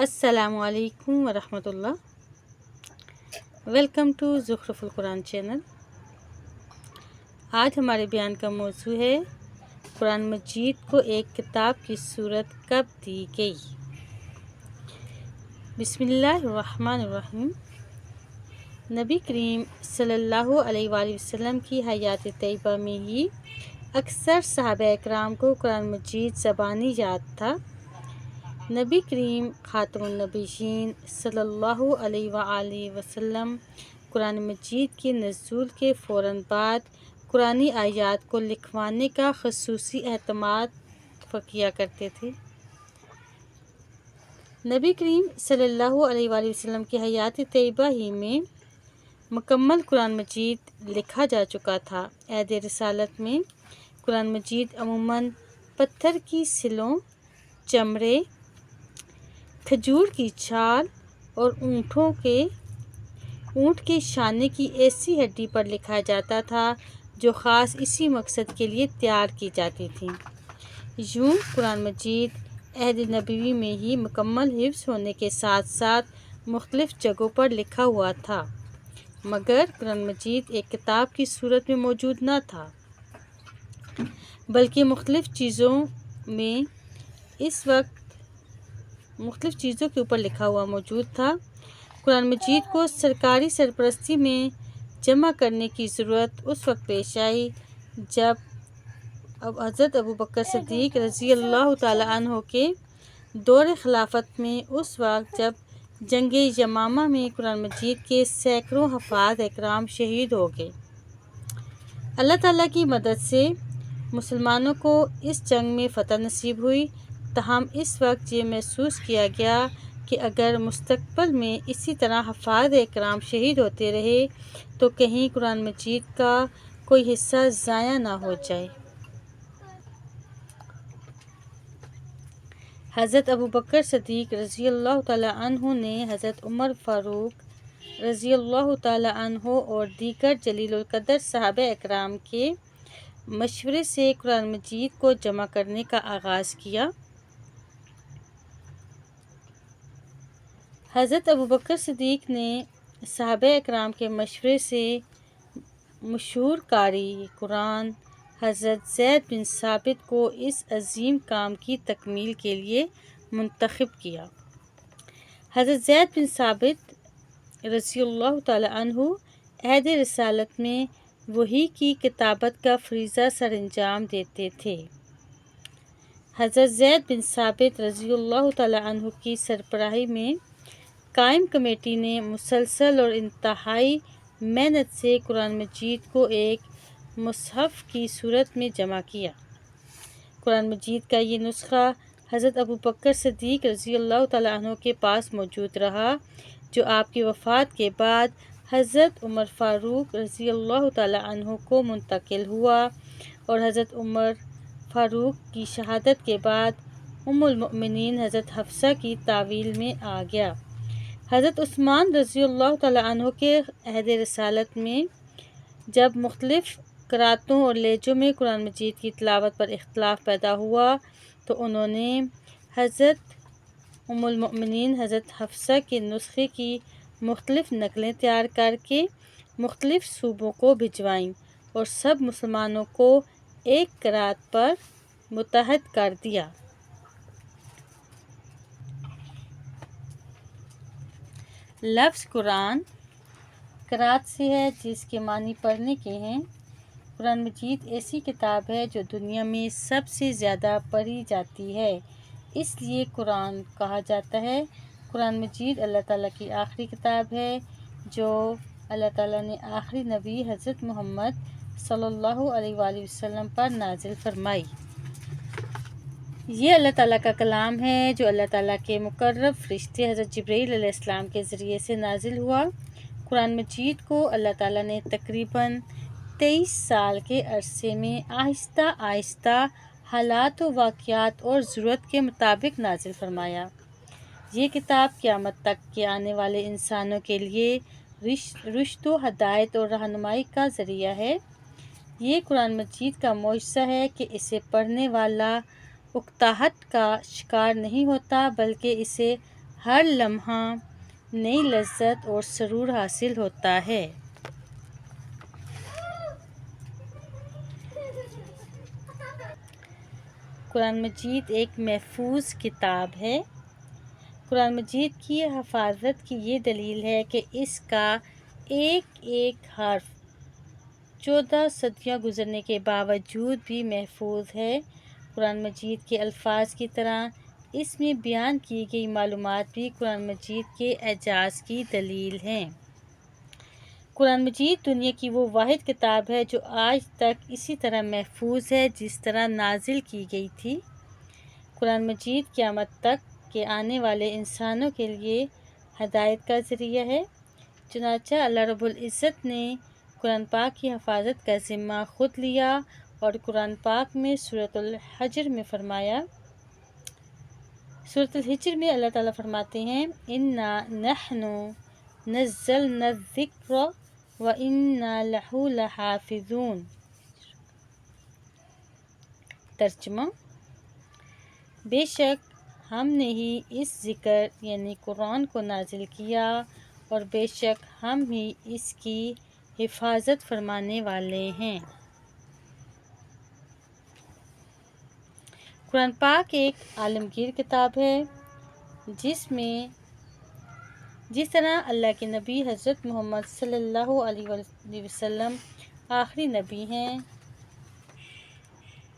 السلام علیکم ورحمۃ اللہ۔ ویلکم ٹو زخرف القرآن چینل۔ آج ہمارے بیان کا موضوع ہے قرآن مجید کو ایک کتاب کی صورت کب دی گئی۔ بسم اللہ الرحمن الرحیم۔ نبی کریم صلی اللہ علیہ وآلہ وسلم کی حیات طیبہ میں ہی اکثر صحابہ اکرام کو قرآن مجید زبانی یاد تھا۔ نبی کریم خاتم النبیین صلی اللہ علیہ وآلہ وسلم قرآن مجید کے نزول کے فوراً بعد قرآنی آیات کو لکھوانے کا خصوصی اہتمام کیا کرتے تھے۔ نبی کریم صلی اللہ علیہ وآلہ وسلم کی حیات طیبہ ہی میں مکمل قرآن مجید لکھا جا چکا تھا۔ عہد رسالت میں قرآن مجید عموماً پتھر کی سلوں، چمڑے، کھجور کی چھال اور اونٹ کے شانے کی ایسی ہڈی پر لکھا جاتا تھا جو خاص اسی مقصد کے لیے تیار کی جاتی تھی۔ یوں قرآن مجید عہد نبوی میں ہی مکمل حفظ ہونے کے ساتھ ساتھ مختلف جگہوں پر لکھا ہوا تھا، مگر قرآن مجید ایک کتاب کی صورت میں موجود نہ تھا، بلکہ مختلف چیزوں کے اوپر لکھا ہوا موجود تھا۔ قرآن مجید کو سرکاری سرپرستی میں جمع کرنے کی ضرورت اس وقت پیش آئی جب حضرت ابوبکر صدیق رضی اللہ تعالیٰ عنہ کے دور خلافت میں، اس وقت جب جنگ یمامہ میں قرآن مجید کے سینکڑوں حفاظ اکرام شہید ہو گئے۔ اللہ تعالیٰ کی مدد سے مسلمانوں کو اس جنگ میں فتح نصیب ہوئی، تاہم اس وقت یہ محسوس کیا گیا کہ اگر مستقبل میں اسی طرح حفاظ اکرام شہید ہوتے رہے تو کہیں قرآن مجید کا کوئی حصہ ضائع نہ ہو جائے۔ حضرت ابوبکر صدیق رضی اللہ تعالیٰ عنہ نے حضرت عمر فاروق رضی اللہ تعالیٰ عنہ اور دیگر جلیل القدر صحابہ اکرام کے مشورے سے قرآن مجید کو جمع کرنے کا آغاز کیا۔ حضرت ابوبکر صدیق نے صحابہ اکرام کے مشورے سے مشہور قاری قرآن حضرت زید بن ثابت کو اس عظیم کام کی تکمیل کے لیے منتخب کیا۔ حضرت زید بن ثابت رضی اللہ تعالیٰ عنہ عہد رسالت میں وحی کی کتابت کا فریضہ سر انجام دیتے تھے۔ حضرت زید بن ثابت رضی اللہ تعالیٰ عنہ کی سربراہی میں قائم کمیٹی نے مسلسل اور انتہائی محنت سے قرآن مجید کو ایک مصحف کی صورت میں جمع کیا۔ قرآن مجید کا یہ نسخہ حضرت ابوبکر صدیق رضی اللہ تعالیٰ عنہ کے پاس موجود رہا، جو آپ کی وفات کے بعد حضرت عمر فاروق رضی اللہ تعالیٰ عنہ کو منتقل ہوا اور حضرت عمر فاروق کی شہادت کے بعد ام المؤمنین حضرت حفصہ کی تعویل میں آ گیا۔ حضرت عثمان رضی اللہ تعالیٰ عنہ کے عہد رسالت میں جب مختلف قراتوں اور لہجوں میں قرآن مجید کی تلاوت پر اختلاف پیدا ہوا تو انہوں نے حضرت ام المؤمنین حضرت حفصہ کے نسخے کی مختلف نقلیں تیار کر کے مختلف صوبوں کو بھجوائیں اور سب مسلمانوں کو ایک قرات پر متحد کر دیا۔ لفظ قرآن قرات سے ہے، جس کے معنی پڑھنے کے ہیں۔ قرآن مجید ایسی کتاب ہے جو دنیا میں سب سے زیادہ پڑھی جاتی ہے، اس لیے قرآن کہا جاتا ہے۔ قرآن مجید اللہ تعالیٰ کی آخری کتاب ہے جو اللہ تعالیٰ نے آخری نبی حضرت محمد صلی اللہ علیہ وآلہ وسلم پر نازل فرمائی۔ یہ اللہ تعالیٰ کا کلام ہے جو اللہ تعالیٰ کے مقرب فرشتے حضرت جبرائیل علیہ السلام کے ذریعے سے نازل ہوا۔ قرآن مجید کو اللہ تعالیٰ نے تقریباً 23 سال کے عرصے میں آہستہ آہستہ حالات و واقعات اور ضرورت کے مطابق نازل فرمایا۔ یہ کتاب قیامت تک کے آنے والے انسانوں کے لیے رشد و ہدایت اور رہنمائی کا ذریعہ ہے۔ یہ قرآن مجید کا معجزہ ہے کہ اسے پڑھنے والا اکتاہٹ کا شکار نہیں ہوتا، بلکہ اسے ہر لمحہ نئی لذت اور سرور حاصل ہوتا ہے۔ قرآن مجید ایک محفوظ کتاب ہے۔ قرآن مجید کی حفاظت کی یہ دلیل ہے کہ اس کا ایک ایک حرف 14 صدیاں گزرنے کے باوجود بھی محفوظ ہے۔ قرآن مجید کے الفاظ کی طرح اس میں بیان کی گئی معلومات بھی قرآن مجید کے اعجاز کی دلیل ہیں۔ قرآن مجید دنیا کی وہ واحد کتاب ہے جو آج تک اسی طرح محفوظ ہے جس طرح نازل کی گئی تھی۔ قرآن مجید قیامت تک کے آنے والے انسانوں کے لیے ہدایت کا ذریعہ ہے۔ چنانچہ اللہ رب العزت نے قرآن پاک کی حفاظت کا ذمہ خود لیا اور قرآن پاک میں سورۃ الحجر میں فرمایا۔ سورۃ الحجر میں اللہ تعالیٰ فرماتے ہیں اِنَّا نَحْنُ نَزَّلْنَا الذِّکْرَ وَإِنَّا لَهُ لَحَافِظُونَ۔ ترجمہ: بے شک ہم نے ہی اس ذکر یعنی قرآن کو نازل کیا اور بے شک ہم ہی اس کی حفاظت فرمانے والے ہیں۔ قرآن پاک ایک عالمگیر کتاب ہے جس طرح اللہ کے نبی حضرت محمد صلی اللہ علیہ وسلم آخری نبی ہیں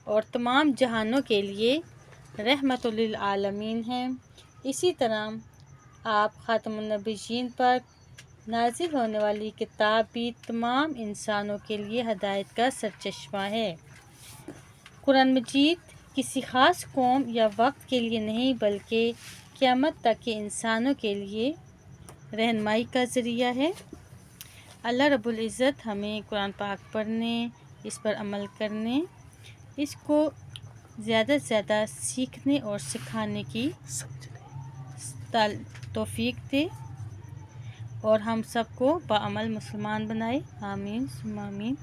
اور تمام جہانوں کے لیے رحمت للعالمین ہیں، اسی طرح آپ خاتم النبیین پر نازل ہونے والی کتاب بھی تمام انسانوں کے لیے ہدایت کا سرچشمہ ہے۔ قرآن مجید کسی خاص قوم یا وقت کے لیے نہیں بلکہ قیامت تک کے انسانوں کے لیے رہنمائی کا ذریعہ ہے۔ اللہ رب العزت ہمیں قرآن پاک پڑھنے، اس پر عمل کرنے، اس کو زیادہ سے زیادہ سیکھنے اور سکھانے کی توفیق دے اور ہم سب کو باعمل مسلمان بنائے۔ آمین ثم آمین۔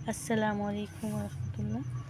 السلام علیکم ورحمۃ اللہ۔